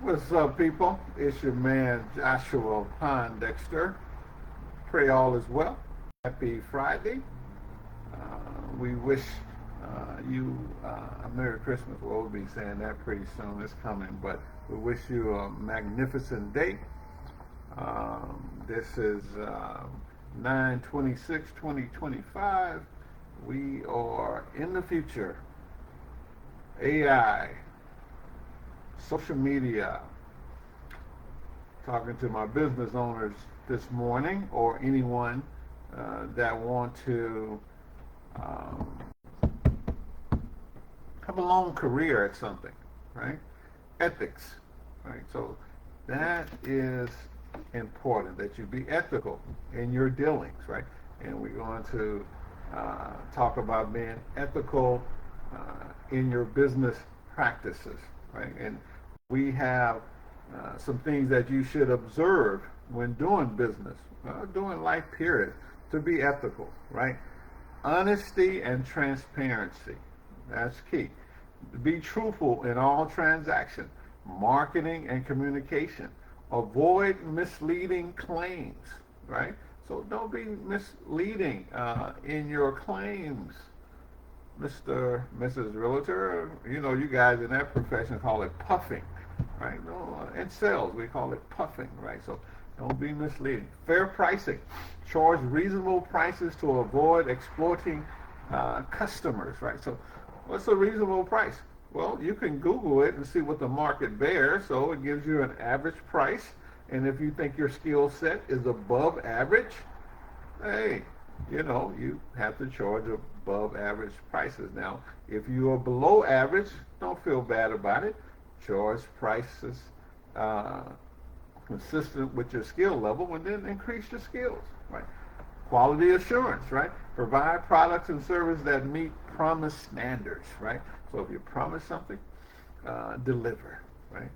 What's up, people? It's your man Joshua Pondexter. Pray all is well. Happy Friday. We wish you a Merry Christmas. We'll be saying that pretty soon. It's coming, but we wish you a magnificent day. This is 9/26/2025. We are in the future. AI, social media. Talking to my business owners this morning, or anyone that want to have a long career at something, right? Ethics, right? So that is important, that you be ethical in your dealings, right? And we're going to talk about being ethical in your business practices, right? And we have some things that you should observe when doing business, doing life period, to be ethical, right? Honesty and transparency, that's key. Be truthful in all transactions, marketing and communication. Avoid misleading claims, right? So don't be misleading in your claims, Mr. Mrs. Realtor. You know, you guys in that profession call it puffing, right? No, in sales, we call it puffing, right? So don't be misleading. Fair pricing. Charge reasonable prices to avoid exploiting customers, right? So what's a reasonable price? Well, you can Google it and see what the market bears. So it gives you an average price. And if you think your skill set is above average, hey, you know, you have to charge above average prices. Now, if you are below average, don't feel bad about it. Charge prices consistent with your skill level, and then increase your skills, right? Quality assurance, right? Provide products and services that meet promised standards, right? So if you promise something, deliver, right?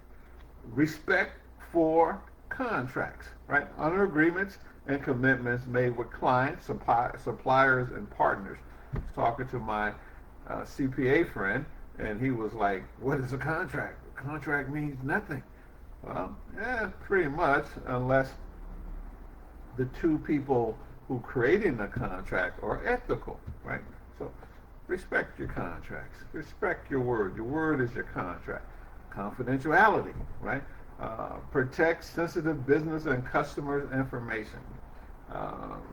Respect for contracts, right? Honor agreements and commitments made with clients, suppliers, and partners. I was talking to my CPA friend, and he was like, what is a contract? A contract means nothing. Well, yeah, pretty much, unless the two people who creating the contract are ethical, right? So respect your contracts. Respect your word. Your word is your contract. Confidentiality, right? Protect sensitive business and customers' information.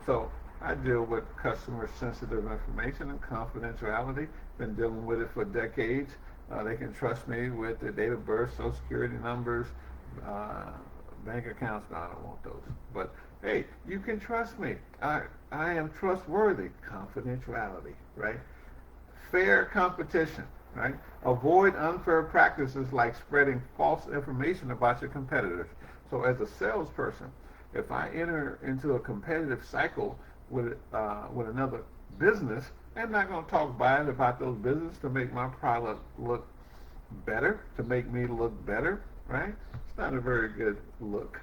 So I deal with customer sensitive information and confidentiality. Been dealing with it for decades. They can trust me with their date of birth, social security numbers, bank accounts. No, I don't want those. But hey, you can trust me. I am trustworthy. Confidentiality, right? Fair competition, right? Avoid unfair practices like spreading false information about your competitors. So as a salesperson, if I enter into a competitive cycle with another business, I'm not going to talk bad about those businesses to make my product look better, to make me look better, right? It's not a very good look.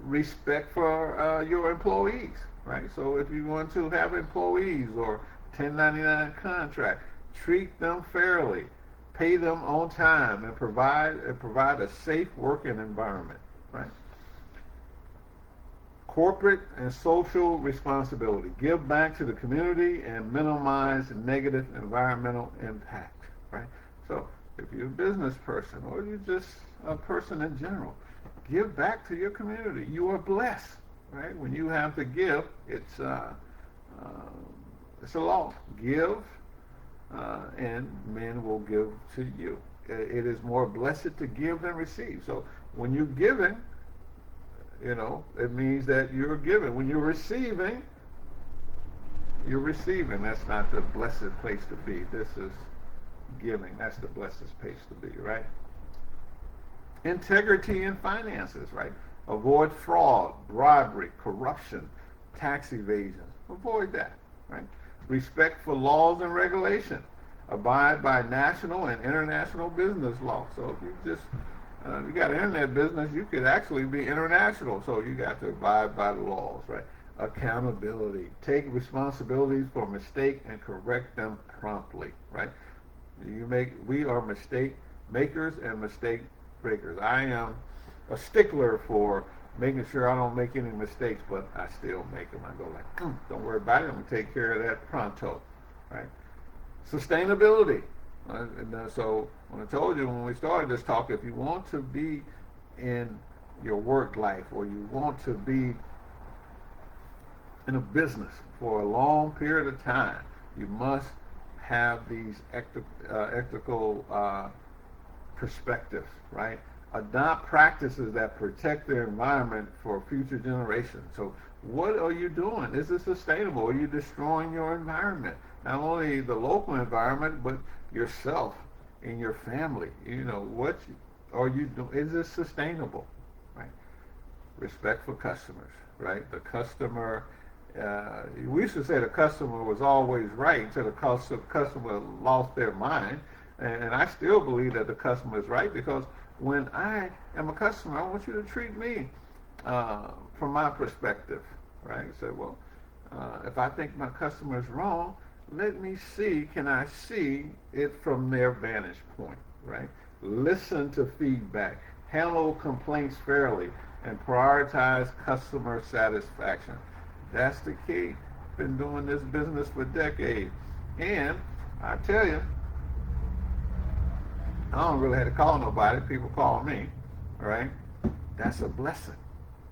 Respect for your employees, right? So if you want to have employees or 1099 contract, treat them fairly, pay them on time, and provide a safe working environment, right? Corporate and social responsibility. Give back to the community and minimize negative environmental impact, right? So if you're a business person or you're just a person in general, give back to your community. You are blessed, right? When you have to give, it's a law. Give, and men will give to you. It is more blessed to give than receive. So when you're giving, you know, it means that you're giving. When you're receiving, you're receiving. That's not the blessed place to be. This is giving. That's the blessed place to be, right? Integrity in finances, right? Avoid fraud, bribery, corruption, tax evasion. Avoid that, right? Respect for laws and regulation. Abide by national and international business law. So if you just you got an internet business, you could actually be international. So you got to abide by the laws, right? Accountability. Take responsibilities for mistakes and correct them promptly, right? We are mistake makers and mistake breakers. I am a stickler for making sure I don't make any mistakes, but I still make them. I go like, don't worry about it. I'm going to take care of that pronto, right? Sustainability. So when I told you when we started this talk, if you want to be in your work life or you want to be in a business for a long period of time, you must have these ethical perspectives, right? Adopt practices that protect the environment for future generations. So what are you doing? Is it sustainable? Are you destroying your environment? Not only the local environment, but yourself and your family. What are you doing? Is it sustainable? Right? Respect for customers, right? The customer, we used to say the customer was always right until the customer lost their mind. And I still believe that the customer is right, because when I am a customer, I want you to treat me from my perspective, right? So, well, if I think my customer is wrong, let me see, can I see it from their vantage point, right? Listen to feedback, handle complaints fairly, and prioritize customer satisfaction. That's the key. Been doing this business for decades. And I tell you, I don't really have to call nobody. People call me, right? That's a blessing,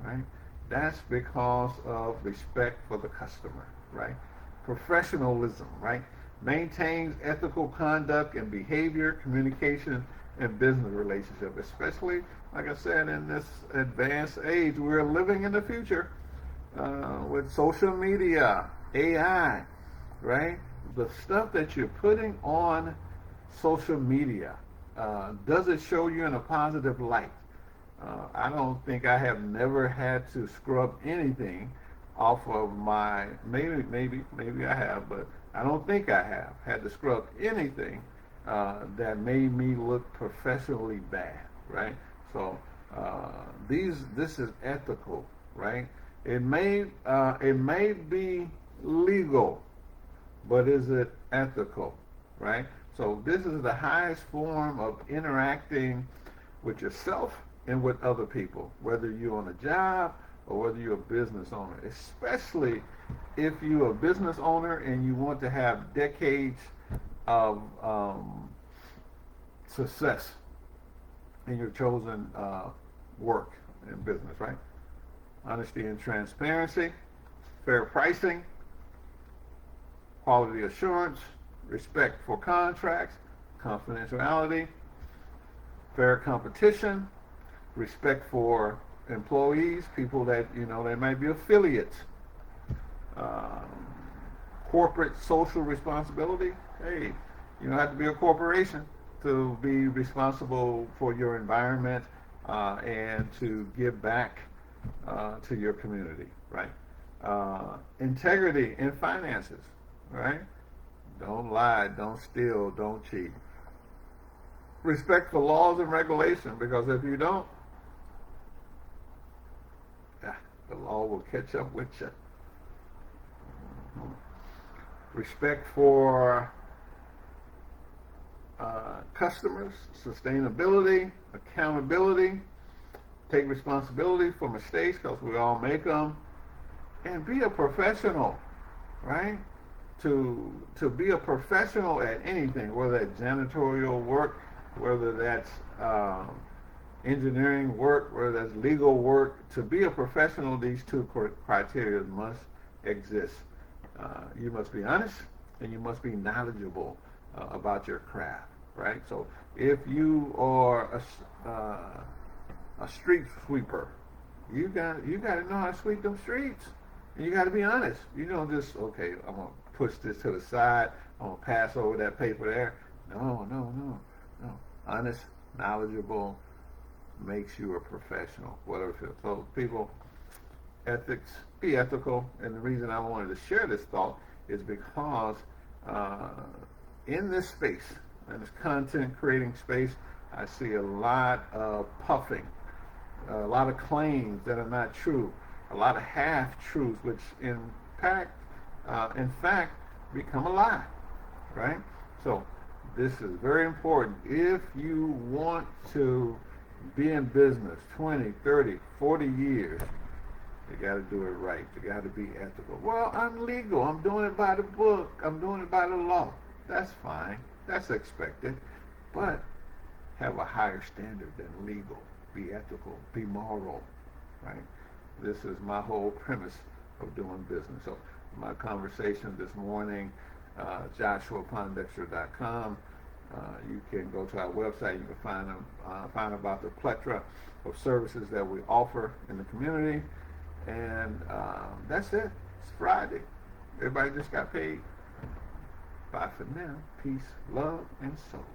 right? That's because of respect for the customer, right? Professionalism, right? Maintains ethical conduct and behavior, communication, and business relationship. Especially, like I said, in this advanced age, we're living in the future with social media, AI, right? The stuff that you're putting on social media, does it show you in a positive light? I don't think I have never had to scrub anything off of my, maybe I have, but I don't think I have had to scrub anything that made me look professionally bad, right? So this is ethical, right? It may be legal, but is it ethical, right? So this is the highest form of interacting with yourself and with other people, whether you're on a job or whether you're a business owner, especially if you're a business owner and you want to have decades of success in your chosen work in business, right? Honesty and transparency, fair pricing, quality assurance, respect for contracts, confidentiality, fair competition, respect for employees, people that, they might be affiliates, corporate social responsibility. Hey, you don't have to be a corporation to be responsible for your environment and to give back to your community, right? Integrity in finances, right? Don't lie, don't steal, don't cheat. Respect for laws and regulations, because if you don't, the law will catch up with you. Respect for customers, sustainability, accountability, take responsibility for mistakes, because we all make them, and be a professional, right? To be a professional at anything, whether that's janitorial work, whether that's engineering work, whether that's legal work. To be a professional, these two criteria must exist. You must be honest, and you must be knowledgeable about your craft, right? So if you are a street sweeper, you got to know how to sweep them streets, and you got to be honest. You don't just, okay, I'm gonna push this to the side, I'm gonna pass over that paper there. No. Honest, knowledgeable makes you a professional, whatever it is. So people, ethics, be ethical. And the reason I wanted to share this thought is because in this space, in this content creating space, I see a lot of puffing, a lot of claims that are not true, a lot of half-truths, which in fact become a lie, right? So this is very important. If you want to be in business 20, 30, 40 years, you got to do it right. You got to be ethical. Well, I'm legal. I'm doing it by the book. I'm doing it by the law. That's fine. That's expected. But have a higher standard than legal. Be ethical. Be moral. Right? This is my whole premise of doing business. So my conversation this morning, JoshuaPondexter.com. You can go to our website. You can find about the plethora of services that we offer in the community. And that's it. It's Friday. Everybody just got paid. Bye for now. Peace, love, and soul.